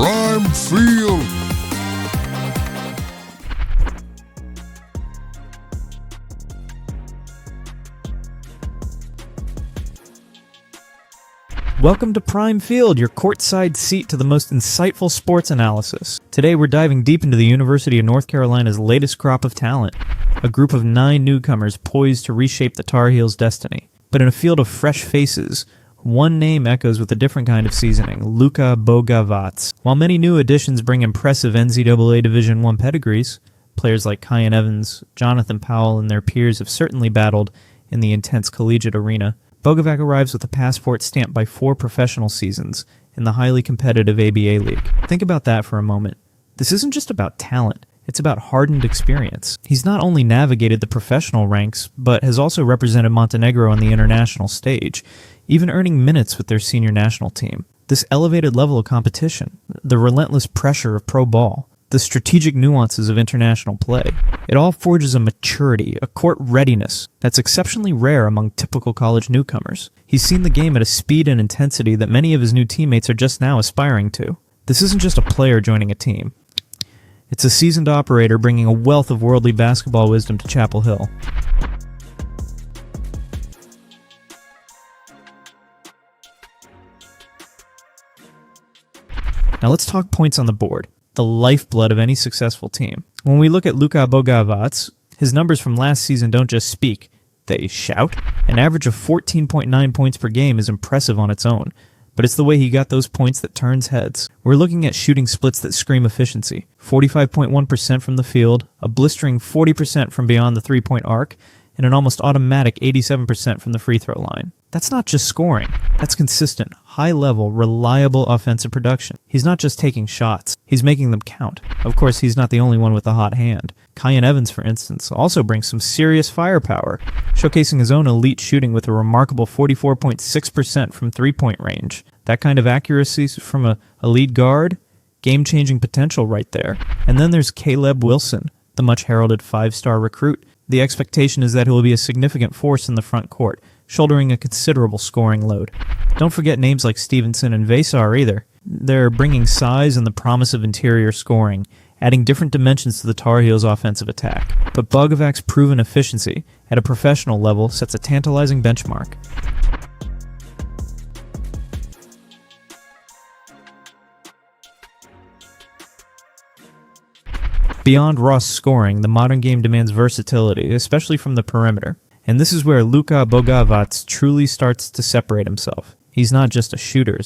Prime Field. Welcome to Prime Field, your courtside seat to the most insightful sports analysis. Today we're diving deep into the University of North Carolina's latest crop of talent, a group of 9 newcomers poised to reshape the Tar Heels' destiny. But in a field of fresh faces, one name echoes with a different kind of seasoning, Luka Bogavac. While many new additions bring impressive NCAA Division I pedigrees, players like Kyan Evans, Jonathan Powell, and their peers have certainly battled in the intense collegiate arena. Bogavac arrives with a passport stamped by 4 professional seasons in the highly competitive ABA League. Think about that for a moment. This isn't just about talent, it's about hardened experience. He's not only navigated the professional ranks, but has also represented Montenegro on the international stage, even earning minutes with their senior national team. This elevated level of competition, the relentless pressure of pro ball, the strategic nuances of international play, it all forges a maturity, a court readiness that's exceptionally rare among typical college newcomers. He's seen the game at a speed and intensity that many of his new teammates are just now aspiring to. This isn't just a player joining a team. It's a seasoned operator bringing a wealth of worldly basketball wisdom to Chapel Hill. Now let's talk points on the board, the lifeblood of any successful team. When we look at Luka Bogavac, his numbers from last season don't just speak, they shout. An average of 14.9 points per game is impressive on its own, but it's the way he got those points that turns heads. We're looking at shooting splits that scream efficiency, 45.1% from the field, a blistering 40% from beyond the three-point arc, and an almost automatic 87% from the free throw line. That's not just scoring. That's consistent, high-level, reliable offensive production. He's not just taking shots. He's making them count. Of course, he's not the only one with a hot hand. Kyan Evans, for instance, also brings some serious firepower, showcasing his own elite shooting with a remarkable 44.6% from three-point range. That kind of accuracy from a lead guard, game-changing potential right there. And then there's Caleb Wilson, the much-heralded 5-star recruit. The expectation is that he will be a significant force in the front court, shouldering a considerable scoring load. Don't forget names like Stevenson and Vesar either. They're bringing size and the promise of interior scoring, adding different dimensions to the Tar Heels' offensive attack. But Bogavac's proven efficiency at a professional level sets a tantalizing benchmark. Beyond raw scoring, the modern game demands versatility, especially from the perimeter. And this is where Luka Bogavac truly starts to separate himself. He's not just a shooter,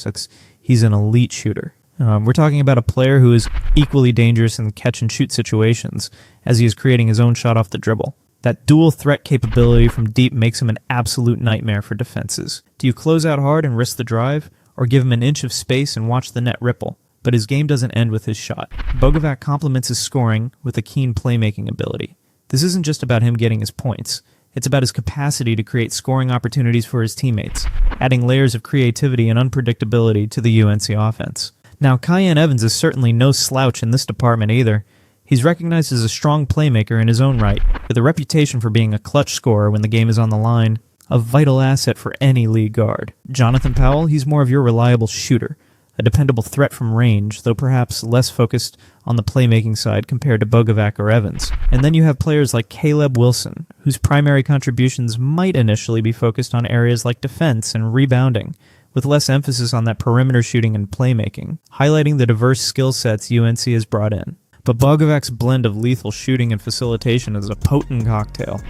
he's an elite shooter. We're talking about a player who is equally dangerous in catch-and-shoot situations, as he is creating his own shot off the dribble. That dual threat capability from deep makes him an absolute nightmare for defenses. Do you close out hard and risk the drive, or give him an inch of space and watch the net ripple? But his game doesn't end with his shot. Bogavac complements his scoring with a keen playmaking ability. This isn't just about him getting his points. It's about his capacity to create scoring opportunities for his teammates, adding layers of creativity and unpredictability to the UNC offense. Now, Kyan Evans is certainly no slouch in this department either. He's recognized as a strong playmaker in his own right, with a reputation for being a clutch scorer when the game is on the line, a vital asset for any league guard. Jonathan Powell, he's more of your reliable shooter, a dependable threat from range, though perhaps less focused on the playmaking side compared to Bogavac or Evans. And then you have players like Caleb Wilson, whose primary contributions might initially be focused on areas like defense and rebounding, with less emphasis on that perimeter shooting and playmaking, highlighting the diverse skill sets UNC has brought in. But Bogavac's blend of lethal shooting and facilitation is a potent cocktail.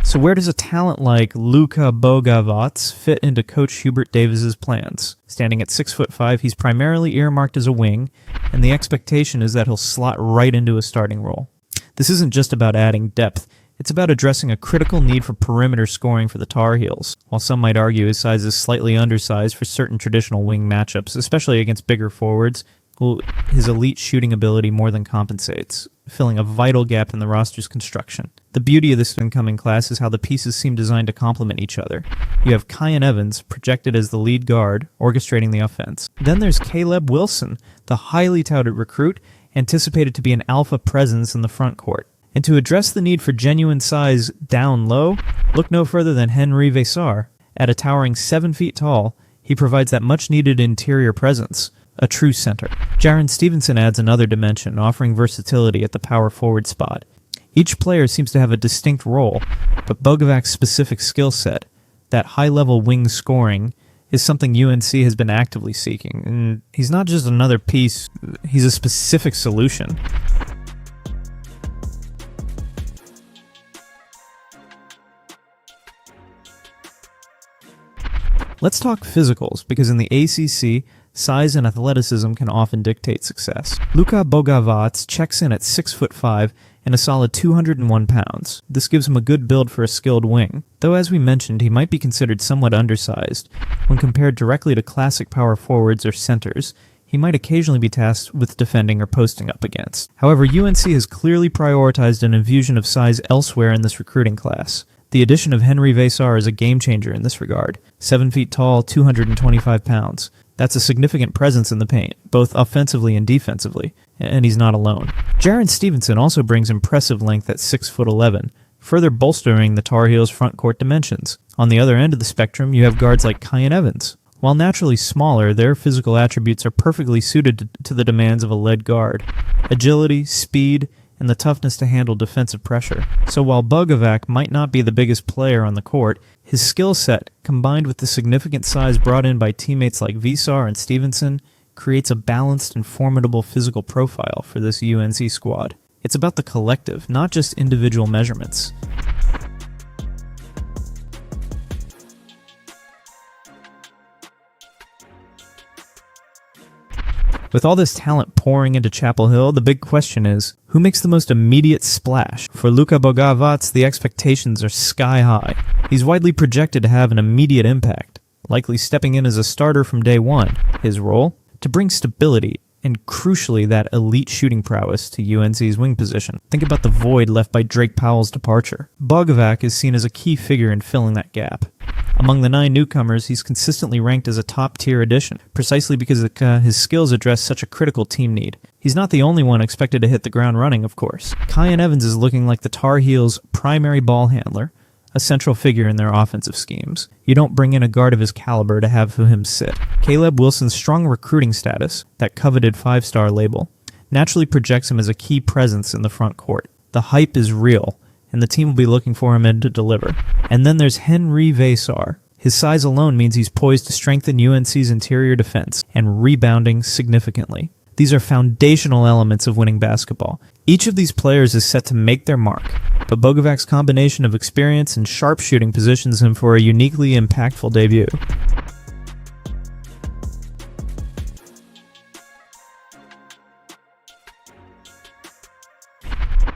So where does a talent like Luka Bogavac fit into Coach Hubert Davis's plans? Standing at 6'5", he's primarily earmarked as a wing, and the expectation is that he'll slot right into a starting role. This isn't just about adding depth, it's about addressing a critical need for perimeter scoring for the Tar Heels. While some might argue his size is slightly undersized for certain traditional wing matchups, especially against bigger forwards, well, his elite shooting ability more than compensates, filling a vital gap in the roster's construction. The beauty of this incoming class is how the pieces seem designed to complement each other. You have Kyan Evans, projected as the lead guard, orchestrating the offense. Then there's Caleb Wilson, the highly touted recruit, anticipated to be an alpha presence in the front court. And to address the need for genuine size down low, look no further than Henri Vesar. At a towering 7 feet tall, he provides that much-needed interior presence, a true center. Jarin Stevenson adds another dimension, offering versatility at the power forward spot. Each player seems to have a distinct role, but Bogavac's specific skill set, that high-level wing scoring, is something UNC has been actively seeking. And he's not just another piece, he's a specific solution. Let's talk physicals, because in the ACC, size and athleticism can often dictate success. Luka Bogavac checks in at 6'5" and a solid 201 pounds. This gives him a good build for a skilled wing, though as we mentioned, he might be considered somewhat undersized. When compared directly to classic power forwards or centers, he might occasionally be tasked with defending or posting up against. However, UNC has clearly prioritized an infusion of size elsewhere in this recruiting class. The addition of Henri Vesar is a game-changer in this regard. 7 feet tall, 225 pounds. That's a significant presence in the paint, both offensively and defensively, and he's not alone. Jarin Stevenson also brings impressive length at 6'11", further bolstering the Tar Heels' front court dimensions. On the other end of the spectrum, you have guards like Kyan Evans. While naturally smaller, their physical attributes are perfectly suited to the demands of a lead guard. Agility, speed, and the toughness to handle defensive pressure. So while Bogavac might not be the biggest player on the court, his skill set, combined with the significant size brought in by teammates like Vesar and Stevenson, creates a balanced and formidable physical profile for this UNC squad. It's about the collective, not just individual measurements. With all this talent pouring into Chapel Hill, the big question is, who makes the most immediate splash? For Luka Bogavac, the expectations are sky high. He's widely projected to have an immediate impact, likely stepping in as a starter from day one. His role? To bring stability, and crucially that elite shooting prowess to UNC's wing position. Think about the void left by Drake Powell's departure. Bogavac is seen as a key figure in filling that gap. Among the 9 newcomers, he's consistently ranked as a top-tier addition, precisely because his skills address such a critical team need. He's not the only one expected to hit the ground running, of course. Kyan Evans is looking like the Tar Heels' primary ball handler, a central figure in their offensive schemes. You don't bring in a guard of his caliber to have him sit. Caleb Wilson's strong recruiting status, that coveted 5-star label, naturally projects him as a key presence in the front court. The hype is real, and the team will be looking for him to deliver. And then there's Henri Vesar. His size alone means he's poised to strengthen UNC's interior defense and rebounding significantly. These are foundational elements of winning basketball. Each of these players is set to make their mark, but Bogavac's combination of experience and sharpshooting positions him for a uniquely impactful debut.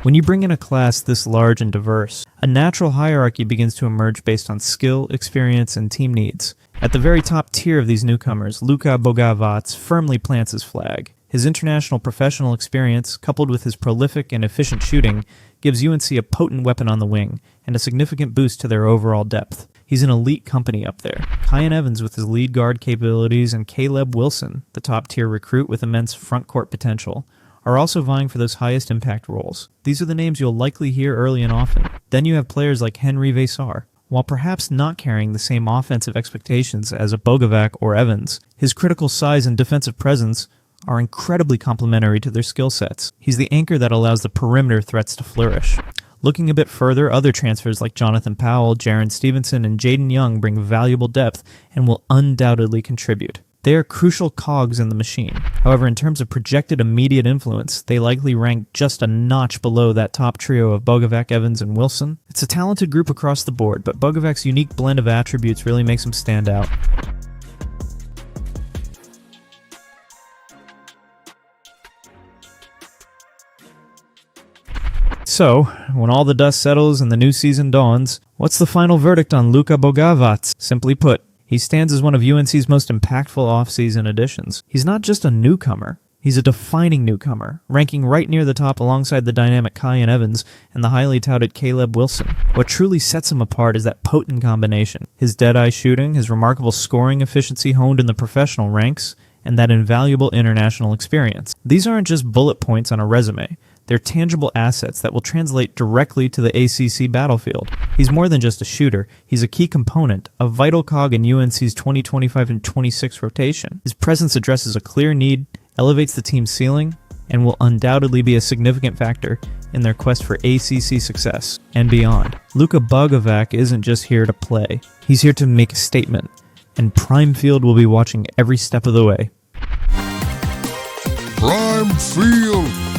When you bring in a class this large and diverse, a natural hierarchy begins to emerge based on skill, experience, and team needs. At the very top tier of these newcomers, Luka Bogavac firmly plants his flag. His international professional experience, coupled with his prolific and efficient shooting, gives UNC a potent weapon on the wing and a significant boost to their overall depth. He's an elite company up there. Kyan Evans with his lead guard capabilities and Caleb Wilson, the top-tier recruit with immense front-court potential, are also vying for those highest impact roles. These are the names you'll likely hear early and often. Then you have players like Henri Vesar. While perhaps not carrying the same offensive expectations as a Bogavac or Evans, his critical size and defensive presence are incredibly complementary to their skill sets. He's the anchor that allows the perimeter threats to flourish. Looking a bit further, other transfers like Jonathan Powell, Jarin Stevenson, and Jaydon Young bring valuable depth and will undoubtedly contribute. They are crucial cogs in the machine. However, in terms of projected immediate influence, they likely rank just a notch below that top trio of Bogavac, Evans, and Wilson. It's a talented group across the board, but Bogavac's unique blend of attributes really makes him stand out. So, when all the dust settles and the new season dawns, what's the final verdict on Luka Bogavac? Simply put, he stands as one of UNC's most impactful offseason additions. He's not just a newcomer, he's a defining newcomer, ranking right near the top alongside the dynamic Kyan Evans and the highly touted Caleb Wilson. What truly sets him apart is that potent combination. His dead-eye shooting, his remarkable scoring efficiency honed in the professional ranks, and that invaluable international experience. These aren't just bullet points on a resume. They're tangible assets that will translate directly to the ACC battlefield. He's more than just a shooter. He's a key component, a vital cog in UNC's 2025 and 26 rotation. His presence addresses a clear need, elevates the team's ceiling, and will undoubtedly be a significant factor in their quest for ACC success and beyond. Luka Bogavac isn't just here to play. He's here to make a statement, and Prime Field will be watching every step of the way. Prime Field!